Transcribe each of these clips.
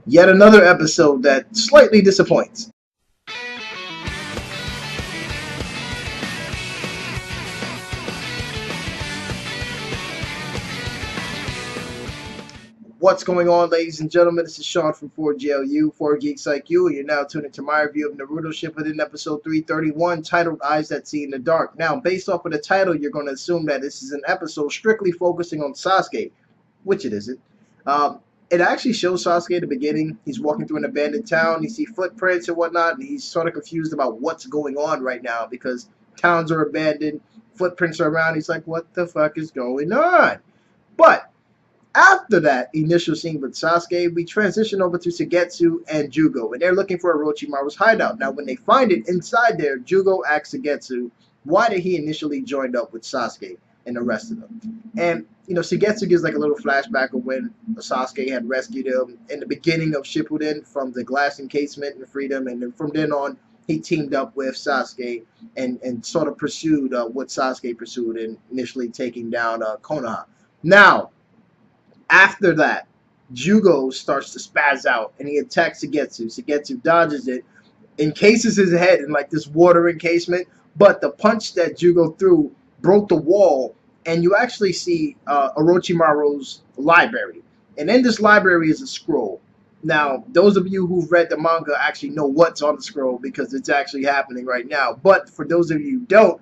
Yet another episode that slightly disappoints. What's going on, ladies and gentlemen? This is Sean from 4GLU, 4 Geeks Like You, and you're now tuning to my review of Naruto Shippuden episode 331, titled Eyes That See in the Dark. Now, based off of the title, you're going to assume that this is an episode strictly focusing on Sasuke, which it isn't. It actually shows Sasuke at the beginning. He's walking through an abandoned town. You see footprints and whatnot, and he's sort of confused about what's going on right now because towns are abandoned, footprints are around. He's like, what the fuck is going on? But after that initial scene with Sasuke, we transition over to Suigetsu and Jugo, and they're looking for Orochimaru's hideout. Now, when they find it inside there, Jugo asks Suigetsu why did he initially joined up with Sasuke and the rest of them. And, Suigetsu gives like a little flashback of when Sasuke had rescued him in the beginning of Shippuden from the glass encasement and freedom, and then from then on, he teamed up with Sasuke and sort of pursued what Sasuke pursued in initially taking down Konoha. Now, after that, Jugo starts to spaz out and he attacks Suigetsu. Suigetsu dodges it, encases his head in like this water encasement, but the punch that Jugo threw broke the wall, and you actually see Orochimaru's library. And in this library is a scroll. Now, those of you who've read the manga actually know what's on the scroll because it's actually happening right now. But for those of you who don't,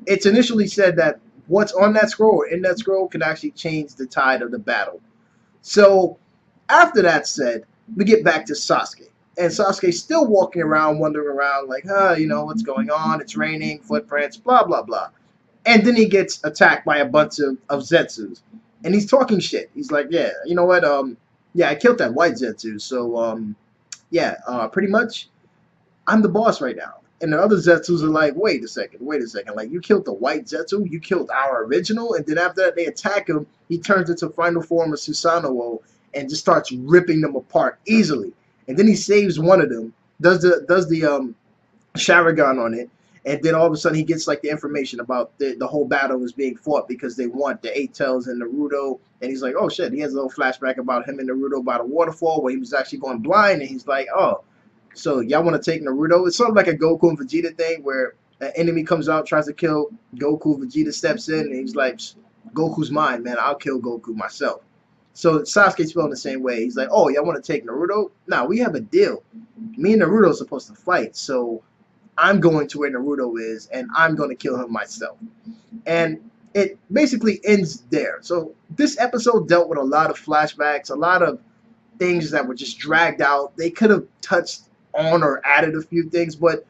it's initially said that what's on that scroll or in that scroll can actually change the tide of the battle. So after that said, we get back to Sasuke. And Sasuke's still walking around, wandering around like, what's going on? It's raining, footprints, blah, blah, blah. And then he gets attacked by a bunch of Zetsus. And he's talking shit. He's like, yeah, you know what? I killed that white Zetsu. So, pretty much, I'm the boss right now. And the other Zetsus are like, wait a second. Like, you killed the white Zetsu? You killed our original? And then after that, they attack him. He turns into final form of Susanoo and just starts ripping them apart easily. And then he saves one of them, does the Sharingan on it, and then all of a sudden he gets like the information about the whole battle is being fought because they want the Eight Tails and Naruto. And he's like, oh shit, he has a little flashback about him and Naruto by the waterfall where he was actually going blind, and he's like, oh, so y'all want to take Naruto? It's sort of like a Goku and Vegeta thing where an enemy comes out, tries to kill Goku, Vegeta steps in, and he's like, Goku's mine, man. I'll kill Goku myself. So Sasuke's feeling the same way. He's like, oh, y'all want to take Naruto? Nah, we have a deal. Me and Naruto are supposed to fight, so I'm going to where Naruto is, and I'm going to kill him myself. And it basically ends there. So this episode dealt with a lot of flashbacks, a lot of things that were just dragged out. They could have touched on or added a few things, but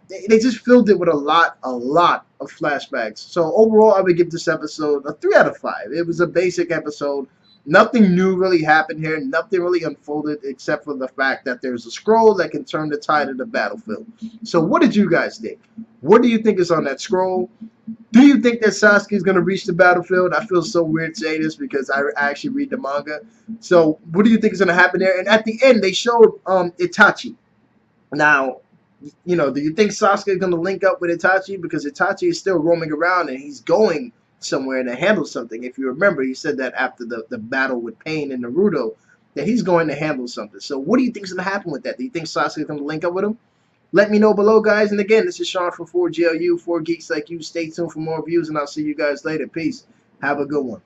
they just filled it with a lot of flashbacks. So overall, I would give this episode a 3 out of 5. It was a basic episode. Nothing new really happened here. Nothing really unfolded except for the fact that there's a scroll that can turn the tide of the battlefield. So what did you guys think? What do you think is on that scroll? Do you think that Sasuke is going to reach the battlefield? I feel so weird saying this because I actually read the manga. So what do you think is going to happen there? And at the end, they showed Itachi. Now, do you think Sasuke is going to link up with Itachi? Because Itachi is still roaming around and he's going somewhere to handle something. If you remember, he said that after the battle with Pain and Naruto, that he's going to handle something. So what do you think is going to happen with that? Do you think Sasuke is going to link up with him? Let me know below, guys. And again, this is Sean from 4GLU, 4 Geeks Like You. Stay tuned for more views, and I'll see you guys later. Peace. Have a good one.